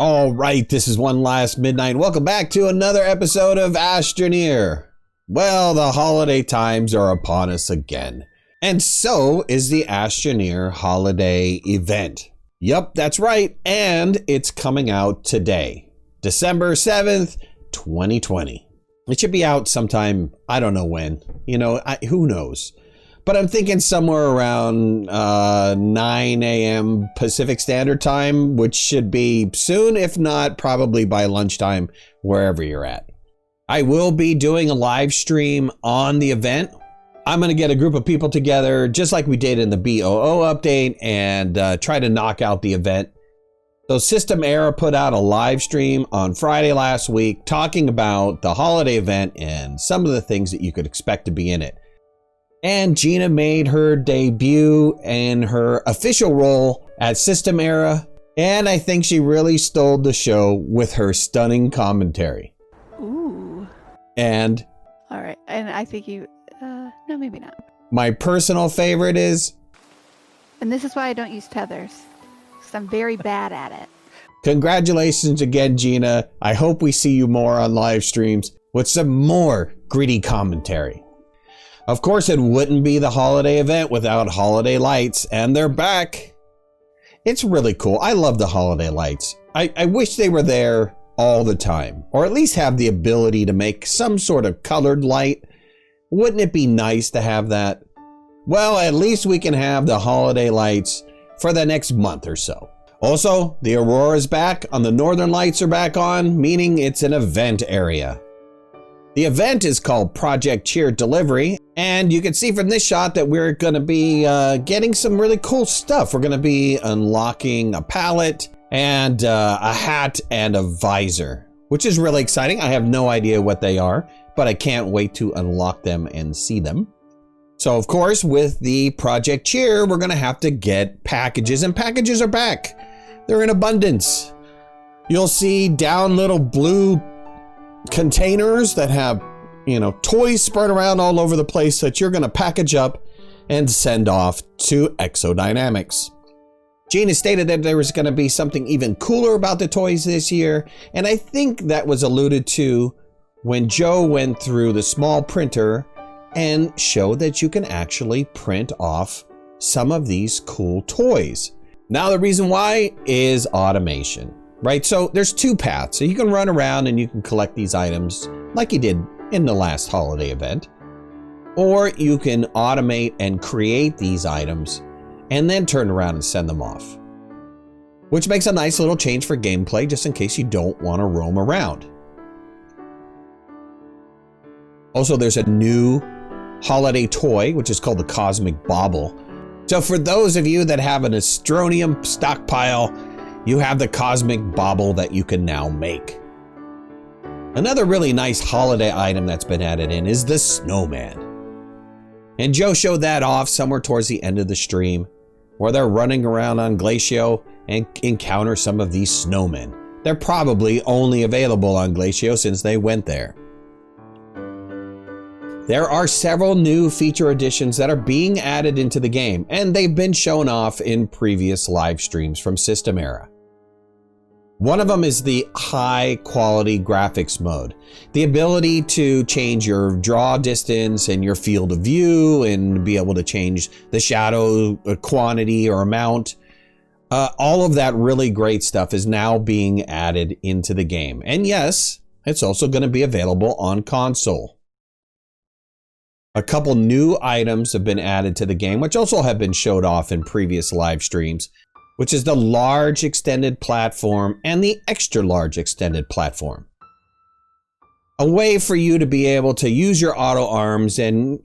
All right, this is OneLastMidnight. Welcome back to another episode of Astroneer. Well, the holiday times are upon us again. And so is the Astroneer holiday event. Yup, that's right. And it's coming out today, December 7th, 2020. It should be out sometime, I don't know when. Who knows? But I'm thinking somewhere around 9 a.m. Pacific Standard Time, which should be soon, if not probably by lunchtime, wherever you're at. I will be doing a live stream on the event. I'm going to get a group of people together, just like we did in the BOO update, and try to knock out the event. So System Era put out a live stream on Friday last week talking about the holiday event and some of the things that you could expect to be in it. And Gina made her debut in her official role at System Era, and I think she really stole the show with her stunning commentary. Ooh. And? All right, and I think you, no, maybe not. My personal favorite is? And this is why I don't use tethers, because I'm very bad at it. Congratulations again, Gina. I hope we see you more on live streams with some more gritty commentary. Of course, it wouldn't be the holiday event without holiday lights, and they're back. It's really cool. I love the holiday lights. I wish they were there all the time, or at least have the ability to make some sort of colored light. Wouldn't it be nice to have that? Well, at least we can have the holiday lights for the next month or so. Also, the aurora's back on, the northern lights are back on, meaning it's an event area. The event is called Project Cheer Delivery, and you can see from this shot that we're going to be getting some really cool stuff. We're going to be unlocking a pallet and a hat and a visor, which is really exciting. I have no idea what they are, but I can't wait to unlock them and see them. So, of course, with the Project Cheer, we're going to have to get packages, and packages are back. They're in abundance. You'll see down little blue containers that have, toys spread around all over the place that you're going to package up and send off to Exodynamics. Gina stated that there was going to be something even cooler about the toys this year, and I think that was alluded to when Joe went through the small printer and showed that you can actually print off some of these cool toys. Now, the reason why is automation. Right, so there's two paths. So you can run around and you can collect these items like you did in the last holiday event. Or you can automate and create these items and then turn around and send them off. Which makes a nice little change for gameplay, just in case you don't want to roam around. Also, there's a new holiday toy, which is called the Cosmic Bauble. So for those of you that have an Astronium stockpile, you have the Cosmic Bauble that you can now make. Another really nice holiday item that's been added in is the Snowman. And Joe showed that off somewhere towards the end of the stream, where they're running around on Glacio and encounter some of these snowmen. They're probably only available on Glacio since they went there. There are several new feature additions that are being added into the game, and they've been shown off in previous live streams from System Era. One of them is the high quality graphics mode. The ability to change your draw distance and your field of view and be able to change the shadow quantity or amount. All of that really great stuff is now being added into the game. And yes, it's also going to be available on console. A couple new items have been added to the game, which also have been showed off in previous live streams, which is the large extended platform and the extra large extended platform. A way for you to be able to use your auto arms and,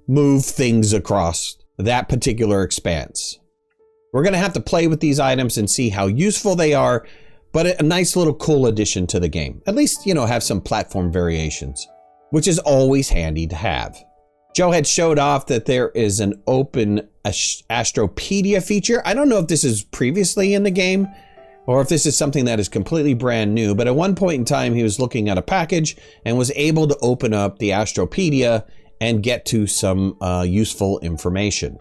move things across that particular expanse. We're going to have to play with these items and see how useful they are, but a nice little cool addition to the game. At least, have some platform variations, which is always handy to have. Joe had showed off that there is an open Astropedia feature. I don't know if this is previously in the game or if this is something that is completely brand new, but at one point in time, he was looking at a package and was able to open up the Astropedia and get to some useful information.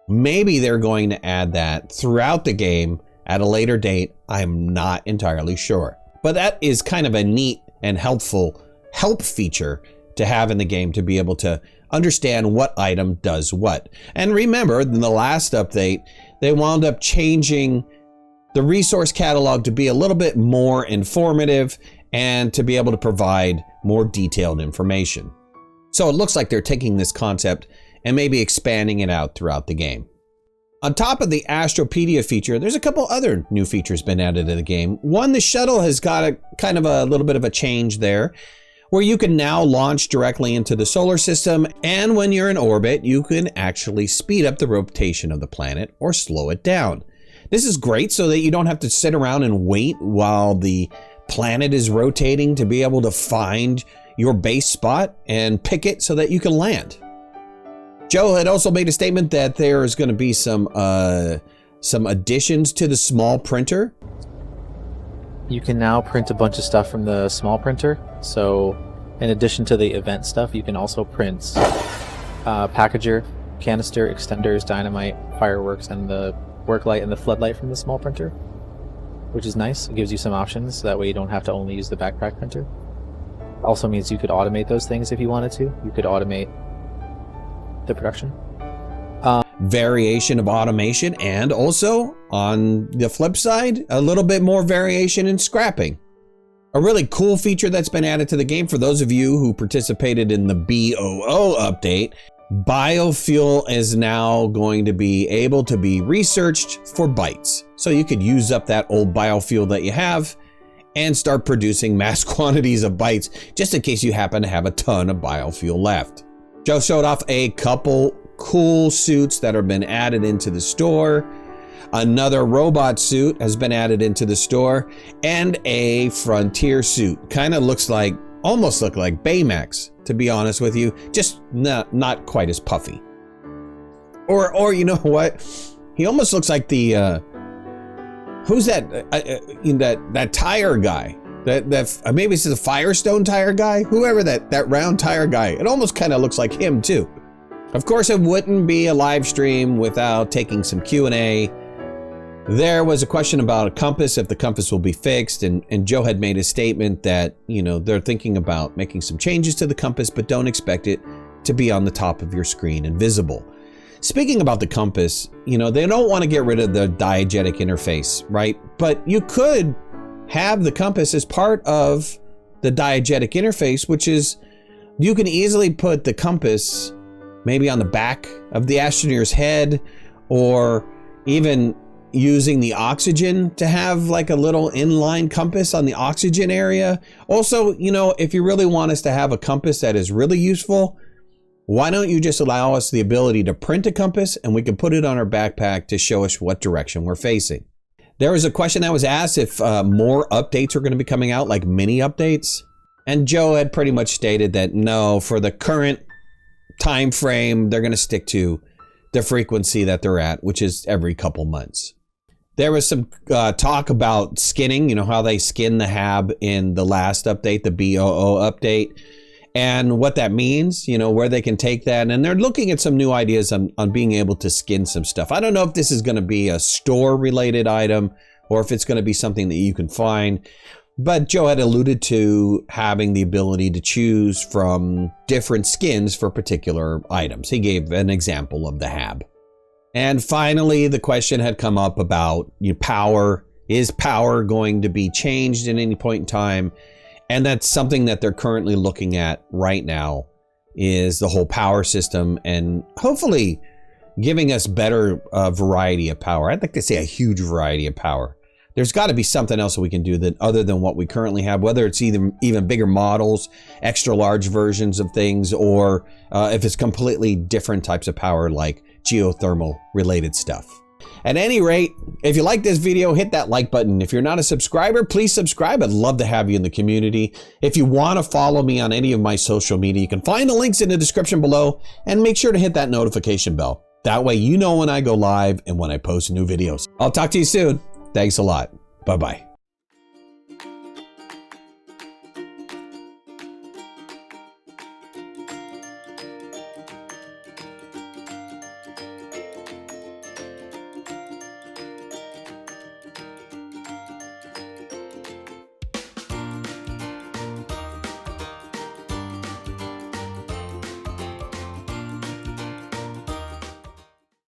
Maybe they're going to add that throughout the game at a later date, I'm not entirely sure. But that is kind of a neat and helpful help feature to have in the game to be able to understand what item does what. And remember, in the last update, they wound up changing the resource catalog to be a little bit more informative and to be able to provide more detailed information. So it looks like they're taking this concept and maybe expanding it out throughout the game. On top of the Astropedia feature, there's a couple other new features been added to the game. One, the shuttle has got a kind of a little bit of a change there, where you can now launch directly into the solar system, and when you're in orbit, you can actually speed up the rotation of the planet or slow it down. This is great so that you don't have to sit around and wait while the planet is rotating to be able to find your base spot and pick it so that you can land. Joe had also made a statement that there is going to be some additions to the small printer. You can now print a bunch of stuff from the small printer. So in addition to the event stuff, you can also print packager, canister, extenders, dynamite, fireworks, and the work light and the floodlight from the small printer, which is nice. It gives you some options, so that way you don't have to only use the backpack printer. Also means you could automate those things if you wanted to. You could automate the production. Variation of automation, and also on the flip side, a little bit more variation in scrapping. A really cool feature that's been added to the game for those of you who participated in the BOO update, Biofuel is now going to be able to be researched for bytes. So you could use up that old biofuel that you have and start producing mass quantities of bytes just in case you happen to have a ton of biofuel left. Joe showed off a couple cool suits that have been added into the store. Another robot suit has been added into the store, and a frontier suit. Kind of almost look like Baymax, to be honest with you, just not quite as puffy. Or you know what? He almost looks like the who's that? That tire guy. That maybe it's the Firestone tire guy. Whoever that round tire guy. It almost kind of looks like him too. Of course, it wouldn't be a live stream without taking some Q&A. There was a question about a compass, if the compass will be fixed, and Joe had made a statement that, you know, they're thinking about making some changes to the compass, but don't expect it to be on the top of your screen and visible. Speaking about the compass, you know, they don't want to get rid of the diegetic interface, right? But you could have the compass as part of the diegetic interface, which is you can easily put the compass maybe on the back of the Astroneer's head, or even using the oxygen to have like a little inline compass on the oxygen area. Also, you know, if you really want us to have a compass that is really useful, why don't you just allow us the ability to print a compass and we can put it on our backpack to show us what direction we're facing. There was a question that was asked if more updates are going to be coming out, like mini updates. And Joe had pretty much stated that no, for the current time frame, they're going to stick to the frequency that they're at, which is every couple months. There was some talk about skinning, you know, how they skin the HAB in the last update, the BOO update, and what that means, you know, where they can take that. And they're looking at some new ideas on being able to skin some stuff. I don't know if this is going to be a store related item or if it's going to be something that you can find. But Joe had alluded to having the ability to choose from different skins for particular items. He gave an example of the HAB. And finally, the question had come up about power. Is power going to be changed at any point in time? And that's something that they're currently looking at right now, is the whole power system and hopefully giving us better variety of power. I'd like to say a huge variety of power. There's got to be something else that we can do that other than what we currently have, whether it's either even bigger models, extra large versions of things, or if it's completely different types of power like geothermal related stuff. At any rate, if you like this video, hit that like button. If you're not a subscriber, please subscribe. I'd love to have you in the community. If you want to follow me on any of my social media, you can find the links in the description below, and make sure to hit that notification bell. That way you know when I go live and when I post new videos. I'll talk to you soon. Thanks a lot. Bye-bye.